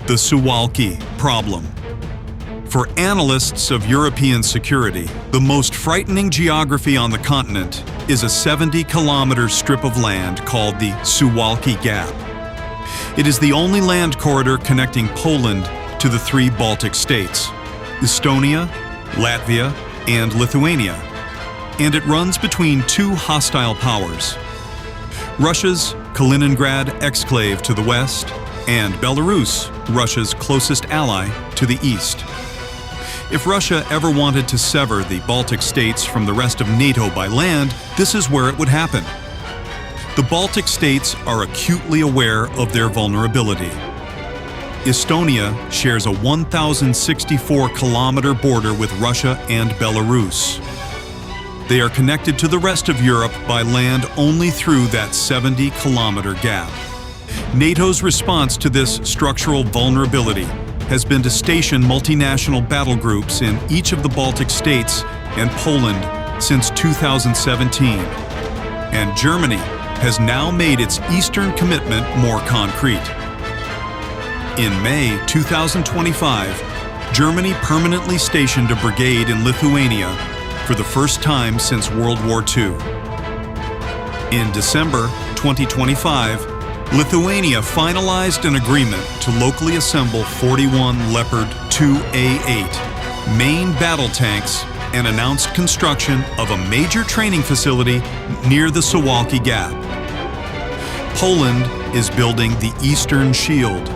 The Suwalki problem. For analysts of European security, the most frightening geography on the continent is a 70-kilometer strip of land called the Suwalki Gap. It is the only land corridor connecting Poland to the three Baltic states, Estonia, Latvia, and Lithuania, and it runs between two hostile powers: Russia's Kaliningrad exclave to the west, and Belarus, Russia's closest ally, to the east. If Russia ever wanted to sever the Baltic states from the rest of NATO by land, this is where it would happen. The Baltic states are acutely aware of their vulnerability. Estonia shares a 1,064-kilometer border with Russia and Belarus. They are connected to the rest of Europe by land only through that 70-kilometer gap. NATO's response to this structural vulnerability has been to station multinational battle groups in each of the Baltic states and Poland since 2017. And Germany has now made its eastern commitment more concrete. In May 2025, Germany permanently stationed a brigade in Lithuania for the first time since World War II. In December 2025, Lithuania finalized an agreement to locally assemble 41 Leopard 2A8 main battle tanks and announced construction of a major training facility near the Suwalki Gap. Poland is building the Eastern Shield,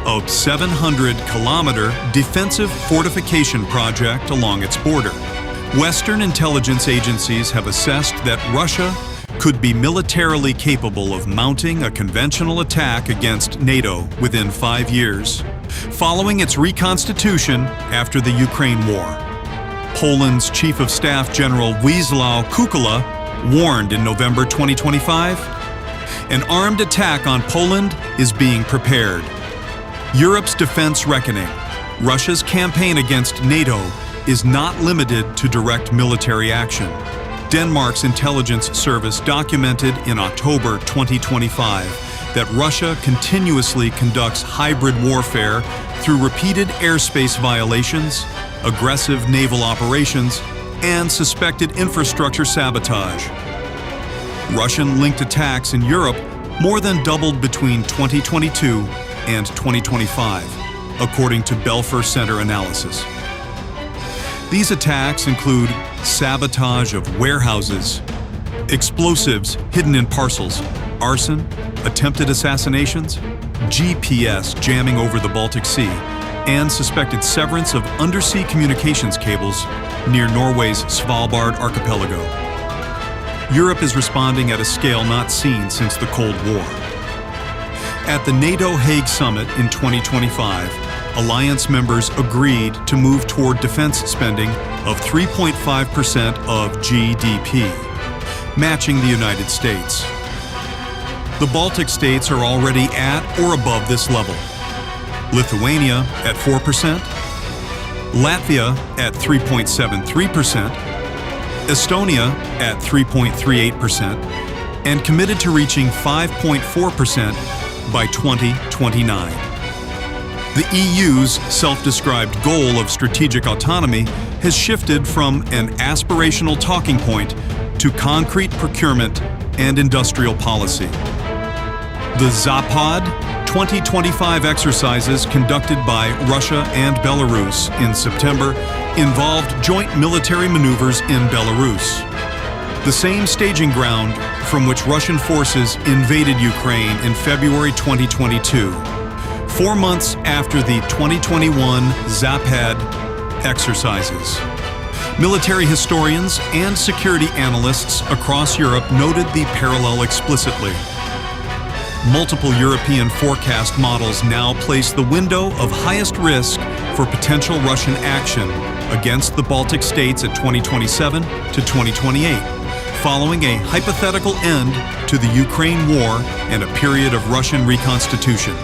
a 700-kilometer defensive fortification project along its border. Western intelligence agencies have assessed that Russia could be militarily capable of mounting a conventional attack against NATO within 5 years, following its reconstitution after the Ukraine war. Poland's Chief of Staff General Wisław Kukula warned in November 2025, an armed attack on Poland is being prepared. Europe's defense reckoning, Russia's campaign against NATO, is not limited to direct military action. Denmark's intelligence service documented in October 2025 that Russia continuously conducts hybrid warfare through repeated airspace violations, aggressive naval operations, and suspected infrastructure sabotage. Russian-linked attacks in Europe more than doubled between 2022 and 2025, according to Belfer Center analysis. These attacks include sabotage of warehouses, explosives hidden in parcels, arson, attempted assassinations, GPS jamming over the Baltic Sea, and suspected severance of undersea communications cables near Norway's Svalbard archipelago. Europe is responding at a scale not seen since the Cold War. At the NATO Hague Summit in 2025, alliance members agreed to move toward defense spending of 3.5% of GDP, matching the United States. The Baltic states are already at or above this level. Lithuania at 4%, Latvia at 3.73%, Estonia at 3.38%, and committed to reaching 5.4% by 2029. The EU's self-described goal of strategic autonomy has shifted from an aspirational talking point to concrete procurement and industrial policy. The Zapad 2025 exercises conducted by Russia and Belarus in September involved joint military maneuvers in Belarus, the same staging ground from which Russian forces invaded Ukraine in February 2022. 4 months after the 2021 Zapad exercises. Military historians and security analysts across Europe noted the parallel explicitly. Multiple European forecast models now place the window of highest risk for potential Russian action against the Baltic states at 2027 to 2028, following a hypothetical end to the Ukraine war and a period of Russian reconstitution.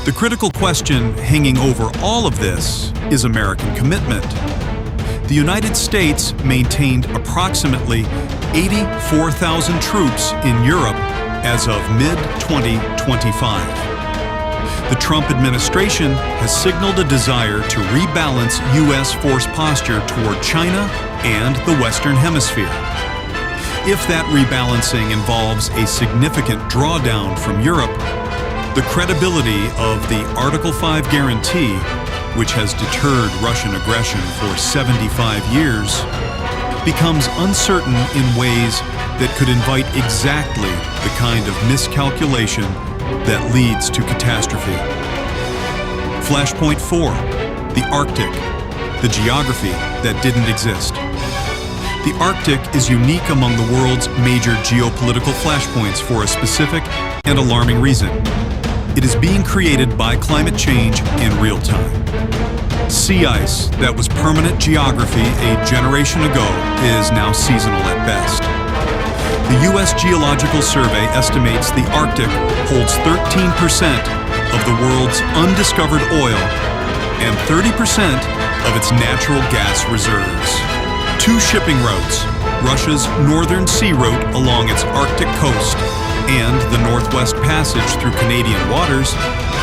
The critical question hanging over all of this is American commitment. The United States maintained approximately 84,000 troops in Europe as of mid-2025. The Trump administration has signaled a desire to rebalance U.S. force posture toward China and the Western Hemisphere. If that rebalancing involves a significant drawdown from Europe, the credibility of the Article 5 guarantee, which has deterred Russian aggression for 75 years, becomes uncertain in ways that could invite exactly the kind of miscalculation that leads to catastrophe. Flashpoint 4, the Arctic, the geography that didn't exist. The Arctic is unique among the world's major geopolitical flashpoints for a specific and alarming reason. It is being created by climate change in real time. Sea ice that was permanent geography a generation ago is now seasonal at best. The U.S. Geological Survey estimates the Arctic holds 13% of the world's undiscovered oil and 30% of its natural gas reserves. Two shipping routes, Russia's Northern Sea Route along its Arctic coast and the Northwest Passage through Canadian waters,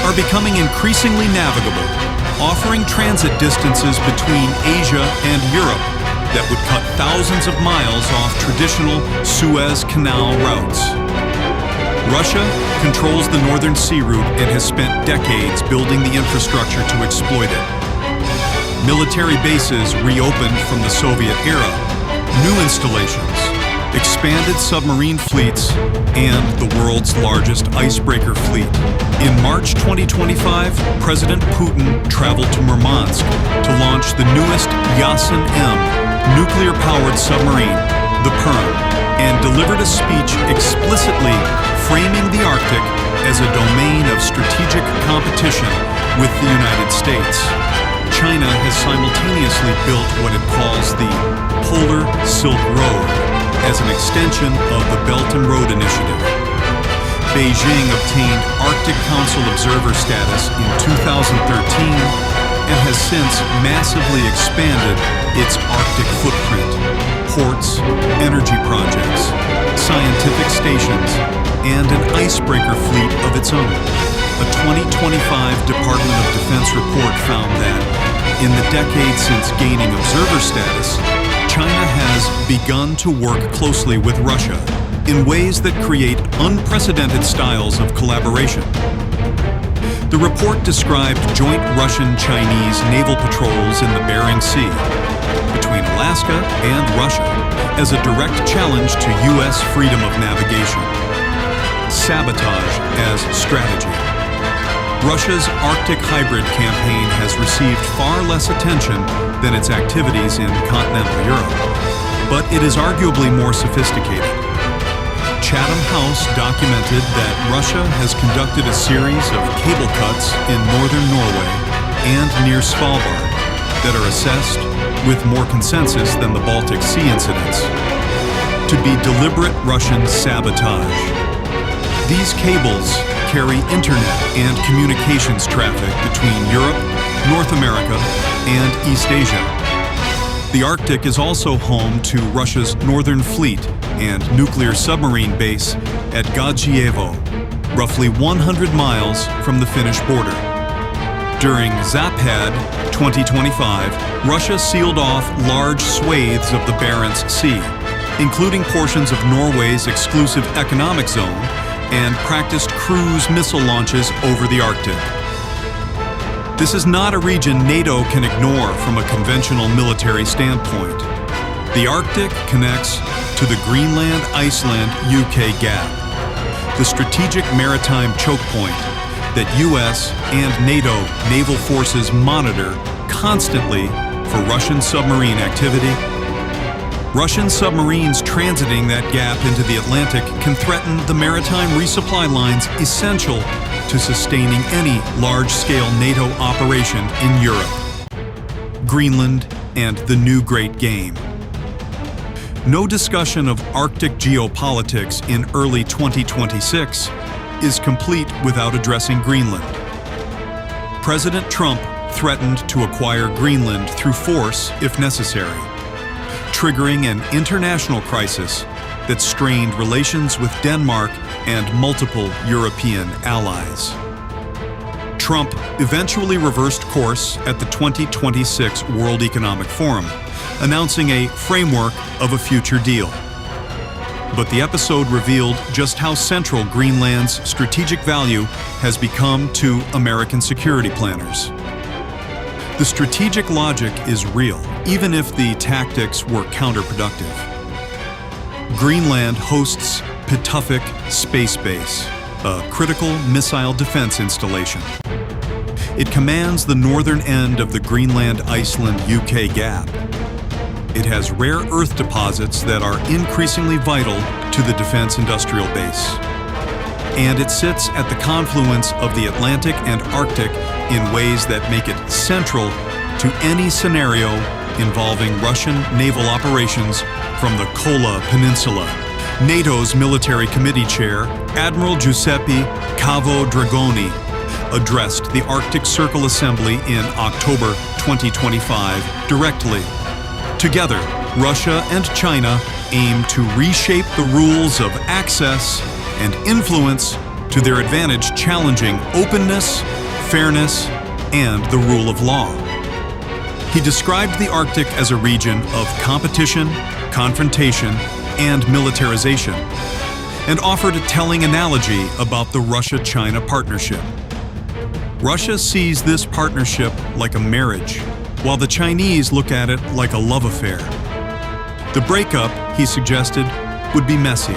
are becoming increasingly navigable, offering transit distances between Asia and Europe that would cut thousands of miles off traditional Suez Canal routes. Russia controls the Northern Sea Route and has spent decades building the infrastructure to exploit it. Military bases reopened from the Soviet era, new installations, expanded submarine fleets, and the world's largest icebreaker fleet. In March 2025, President Putin traveled to Murmansk to launch the newest Yasen-M nuclear-powered submarine, the Perm, and delivered a speech explicitly framing the Arctic as a domain of strategic competition with the United States. China has simultaneously built what it calls the Polar Silk Road as an extension of the Belt and Road Initiative. Beijing obtained Arctic Council observer status in 2013 and has since massively expanded its Arctic footprint, ports, energy projects, scientific stations, and an icebreaker fleet of its own. A 2025 Department of Defense report found that, in the decade since gaining observer status, China has begun to work closely with Russia in ways that create unprecedented styles of collaboration. The report described joint Russian-Chinese naval patrols in the Bering Sea between Alaska and Russia as a direct challenge to U.S. freedom of navigation. Sabotage as strategy. Russia's Arctic hybrid campaign has received far less attention than its activities in continental Europe, but it is arguably more sophisticated. Chatham House documented that Russia has conducted a series of cable cuts in northern Norway and near Svalbard that are assessed with more consensus than the Baltic Sea incidents to be deliberate Russian sabotage. These cables carry internet and communications traffic between Europe, North America, and East Asia. The Arctic is also home to Russia's Northern Fleet and nuclear submarine base at Gadzhievo, roughly 100 miles from the Finnish border. During Zapad 2025, Russia sealed off large swathes of the Barents Sea, including portions of Norway's exclusive economic zone, and practiced cruise missile launches over the Arctic. This is not a region NATO can ignore from a conventional military standpoint. The Arctic connects to the Greenland-Iceland-UK gap, the strategic maritime choke point that U.S. and NATO naval forces monitor constantly for Russian submarine activity. Russian submarines transiting that gap into the Atlantic can threaten the maritime resupply lines essential to sustaining any large-scale NATO operation in Europe. Greenland and the new Great Game. No discussion of Arctic geopolitics in early 2026 is complete without addressing Greenland. President Trump threatened to acquire Greenland through force if necessary, triggering an international crisis that strained relations with Denmark and multiple European allies. Trump eventually reversed course at the 2026 World Economic Forum, announcing a framework of a future deal. But the episode revealed just how central Greenland's strategic value has become to American security planners. The strategic logic is real, even if the tactics were counterproductive. Greenland hosts Pituffik Space Base, a critical missile defense installation. It commands the northern end of the Greenland-Iceland-UK gap. It has rare earth deposits that are increasingly vital to the defense industrial base. And it sits at the confluence of the Atlantic and Arctic in ways that make it central to any scenario involving Russian naval operations from the Kola Peninsula. NATO's Military Committee Chair, Admiral Giuseppe Cavo-Dragoni, addressed the Arctic Circle Assembly in October 2025 directly. Together, Russia and China aim to reshape the rules of access and influence to their advantage, challenging openness, fairness, and the rule of law. He described the Arctic as a region of competition, confrontation, and militarization, and offered a telling analogy about the Russia-China partnership. Russia sees this partnership like a marriage, while the Chinese look at it like a love affair. The breakup, he suggested, would be messy.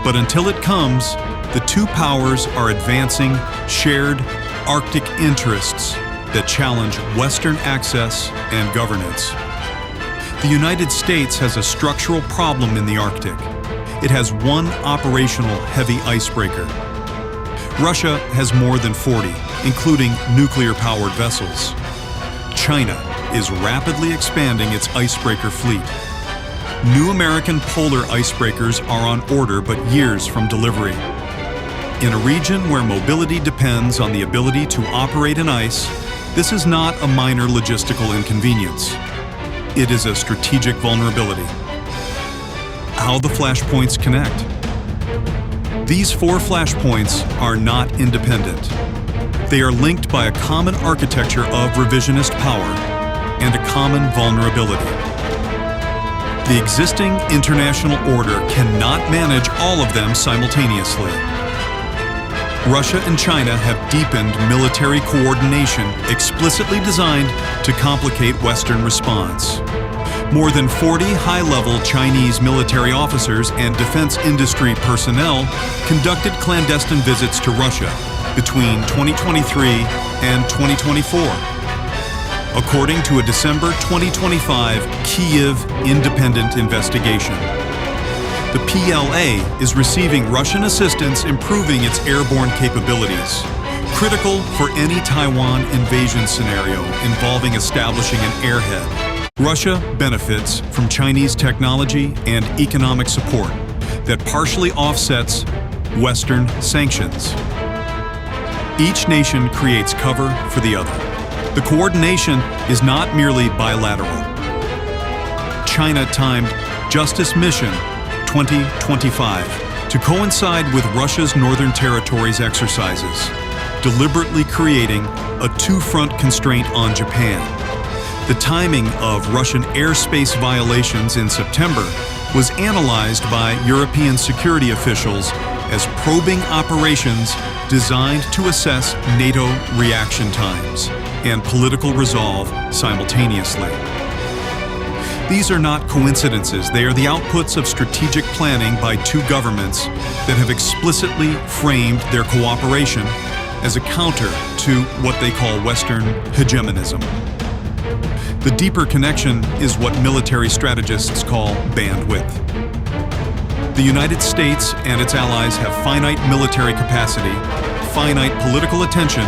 But until it comes, the two powers are advancing shared Arctic interests that challenge Western access and governance. The United States has a structural problem in the Arctic. It has one operational heavy icebreaker. Russia has more than 40, including nuclear-powered vessels. China is rapidly expanding its icebreaker fleet. New American polar icebreakers are on order but years from delivery. In a region where mobility depends on the ability to operate in ice, this is not a minor logistical inconvenience. It is a strategic vulnerability. How the flashpoints connect. These 4 flashpoints are not independent. They are linked by a common architecture of revisionist power and a common vulnerability. The existing international order cannot manage all of them simultaneously. Russia and China have deepened military coordination explicitly designed to complicate Western response. More than 40 high-level Chinese military officers and defense industry personnel conducted clandestine visits to Russia between 2023 and 2024. According to a December 2025 Kyiv independent investigation. The PLA is receiving Russian assistance improving its airborne capabilities, critical for any Taiwan invasion scenario involving establishing an airhead. Russia benefits from Chinese technology and economic support that partially offsets Western sanctions. Each nation creates cover for the other. The coordination is not merely bilateral. China timed Justice Mission 2025 to coincide with Russia's Northern Territories exercises, deliberately creating a two-front constraint on Japan. The timing of Russian airspace violations in September was analyzed by European security officials as probing operations designed to assess NATO reaction times and political resolve simultaneously. These are not coincidences. They are the outputs of strategic planning by two governments that have explicitly framed their cooperation as a counter to what they call Western hegemonism. The deeper connection is what military strategists call bandwidth. The United States and its allies have finite military capacity, finite political attention,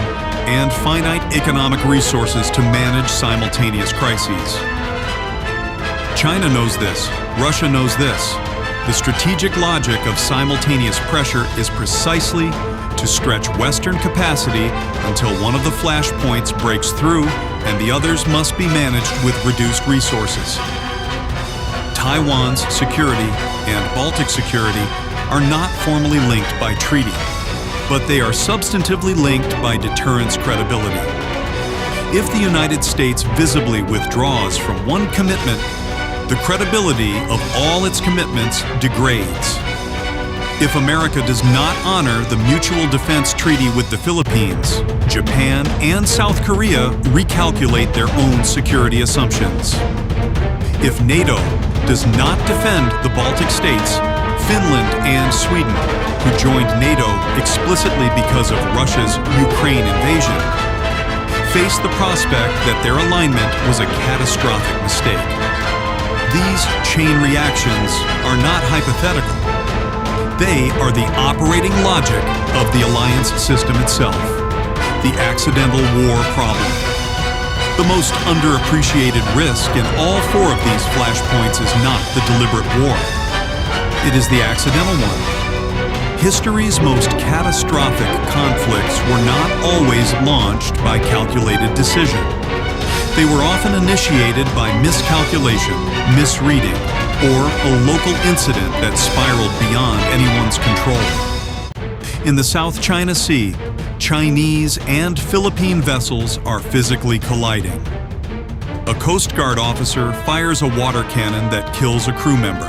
and finite economic resources to manage simultaneous crises. China knows this. Russia knows this. The strategic logic of simultaneous pressure is precisely to stretch Western capacity until one of the flashpoints breaks through and the others must be managed with reduced resources. Taiwan's security and Baltic security are not formally linked by treaty. but they are substantively linked by deterrence credibility. If the United States visibly withdraws from one commitment, the credibility of all its commitments degrades. If America does not honor the Mutual Defense Treaty with the Philippines, Japan, and South Korea recalculate their own security assumptions. If NATO does not defend the Baltic states, Finland and Sweden, who joined NATO explicitly because of Russia's Ukraine invasion, face the prospect that their alignment was a catastrophic mistake. These chain reactions are not hypothetical. They are the operating logic of the alliance system itself, the accidental war problem. The most underappreciated risk in all four of these flashpoints is not the deliberate war. It is the accidental one. History's most catastrophic conflicts were not always launched by calculated decision. They were often initiated by miscalculation, misreading, or a local incident that spiraled beyond anyone's control. In the South China Sea, Chinese and Philippine vessels are physically colliding. A Coast Guard officer fires a water cannon that kills a crew member.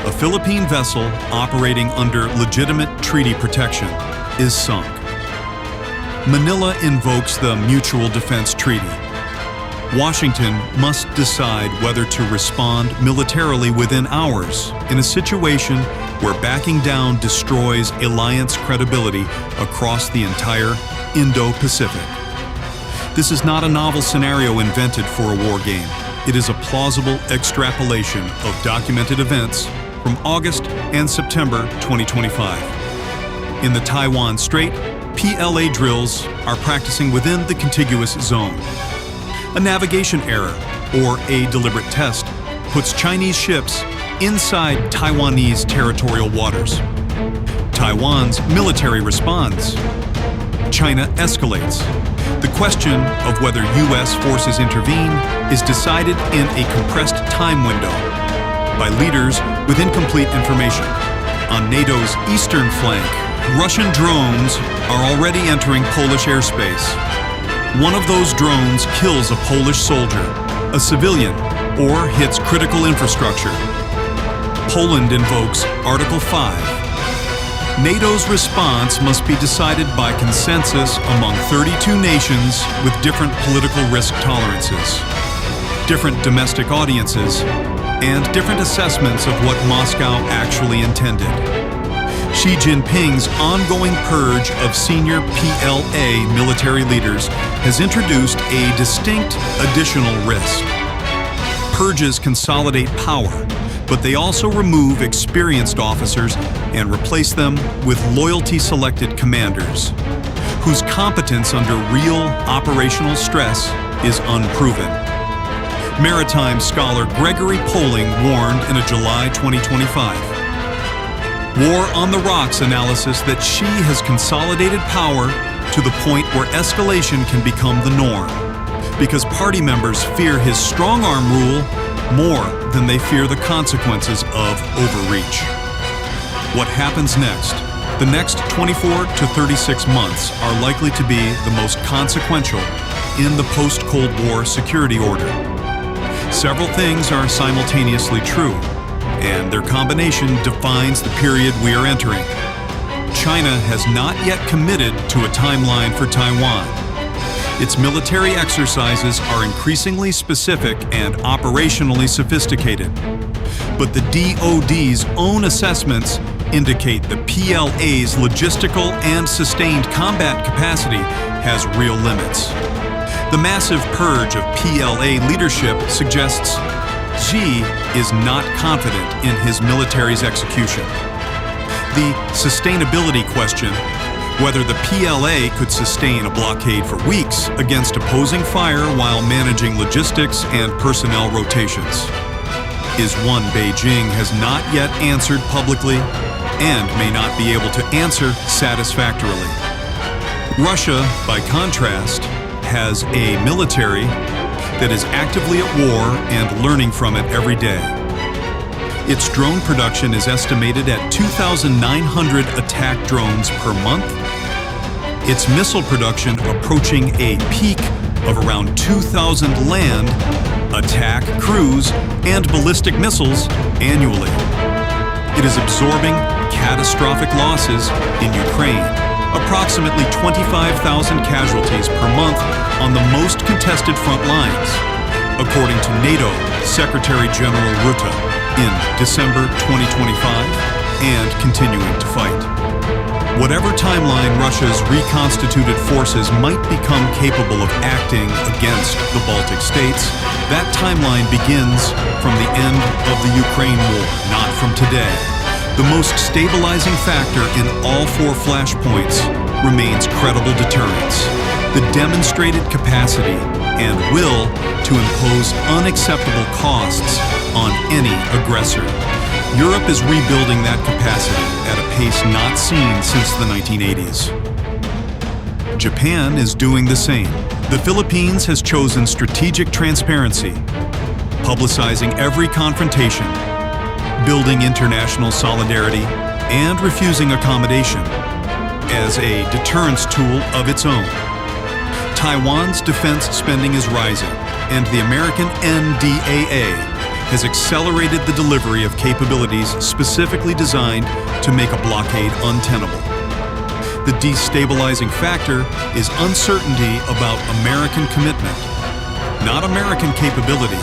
A Philippine vessel operating under legitimate treaty protection is sunk. Manila invokes the Mutual Defense Treaty. Washington must decide whether to respond militarily within hours in a situation where backing down destroys alliance credibility across the entire Indo-Pacific. This is not a novel scenario invented for a war game. It is a plausible extrapolation of documented events from August and September 2025. In the Taiwan Strait, PLA drills are practicing within the contiguous zone. A navigation error, or a deliberate test, puts Chinese ships inside Taiwanese territorial waters. Taiwan's military responds. China escalates. The question of whether U.S. forces intervene is decided in a compressed time window by leaders with incomplete information. On NATO's eastern flank, Russian drones are already entering Polish airspace. One of those drones kills a Polish soldier, a civilian, or hits critical infrastructure. Poland invokes Article 5. NATO's response must be decided by consensus among 32 nations with different political risk tolerances, different domestic audiences, and different assessments of what Moscow actually intended. Xi Jinping's ongoing purge of senior PLA military leaders has introduced a distinct additional risk. Purges consolidate power, but they also remove experienced officers and replace them with loyalty-selected commanders, whose competence under real operational stress is unproven. Maritime scholar Gregory Poling warned in a July 2025 War on the Rocks analysis that Xi has consolidated power to the point where escalation can become the norm, because party members fear his strong-arm rule more than they fear the consequences of overreach. What happens next? The next 24 to 36 months are likely to be the most consequential in the post-Cold War security order. Several things are simultaneously true, and their combination defines the period we are entering. China has not yet committed to a timeline for Taiwan. Its military exercises are increasingly specific and operationally sophisticated. But the DoD's own assessments indicate the PLA's logistical and sustained combat capacity has real limits. The massive purge of PLA leadership suggests Xi is not confident in his military's execution. The sustainability question, whether the PLA could sustain a blockade for weeks against opposing fire while managing logistics and personnel rotations, is one Beijing has not yet answered publicly and may not be able to answer satisfactorily. Russia, by contrast, has a military that is actively at war and learning from it every day. Its drone production is estimated at 2,900 attack drones per month. Its missile production approaching a peak of around 2,000 land, attack, cruise, and ballistic missiles annually. It is absorbing catastrophic losses in Ukraine, approximately 25,000 casualties per month on the most contested front lines, according to NATO Secretary General Rutte in December 2025, and continuing to fight. Whatever timeline Russia's reconstituted forces might become capable of acting against the Baltic states, that timeline begins from the end of the Ukraine war, not from today. The most stabilizing factor in all four flashpoints remains credible deterrence, the demonstrated capacity and will to impose unacceptable costs on any aggressor. Europe is rebuilding that capacity at a pace not seen since the 1980s. Japan is doing the same. The Philippines has chosen strategic transparency, publicizing every confrontation, building international solidarity, and refusing accommodation as a deterrence tool of its own. Taiwan's defense spending is rising, and the American NDAA has accelerated the delivery of capabilities specifically designed to make a blockade untenable. The destabilizing factor is uncertainty about American commitment, not American capability,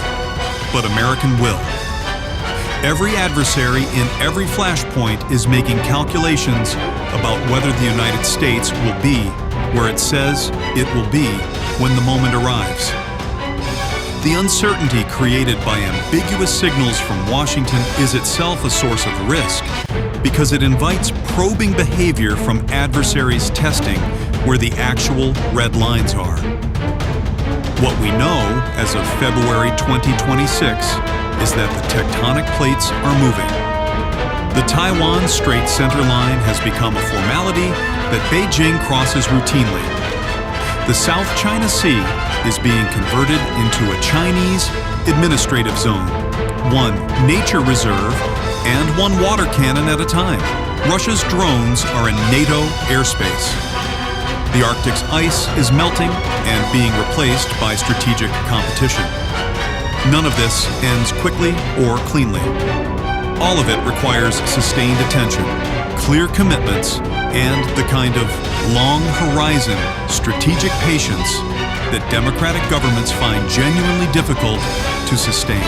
but American will. Every adversary in every flashpoint is making calculations about whether the United States will be where it says it will be when the moment arrives. The uncertainty created by ambiguous signals from Washington is itself a source of risk because it invites probing behavior from adversaries testing where the actual red lines are. What we know as of February 2026 is that the tectonic plates are moving. The Taiwan Strait center line has become a formality that Beijing crosses routinely. The South China Sea is being converted into a Chinese administrative zone, one nature reserve, and one water cannon at a time. Russia's drones are in NATO airspace. The Arctic's ice is melting and being replaced by strategic competition. None of this ends quickly or cleanly. All of it requires sustained attention, clear commitments, and the kind of long-horizon strategic patience that democratic governments find genuinely difficult to sustain.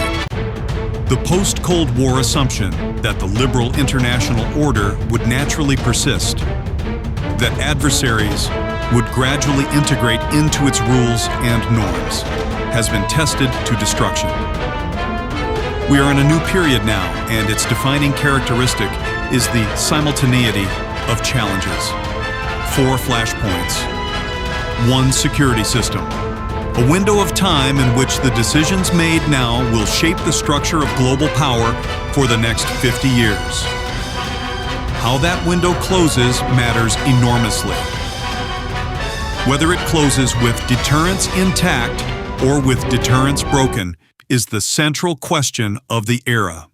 The post-Cold War assumption that the liberal international order would naturally persist, that adversaries would gradually integrate into its rules and norms, has been tested to destruction. We are in a new period now, and its defining characteristic is the simultaneity of challenges. 4 flashpoints, 1 security system, a window of time in which the decisions made now will shape the structure of global power for the next 50 years. How that window closes matters enormously. Whether it closes with deterrence intact or with deterrence broken is the central question of the era.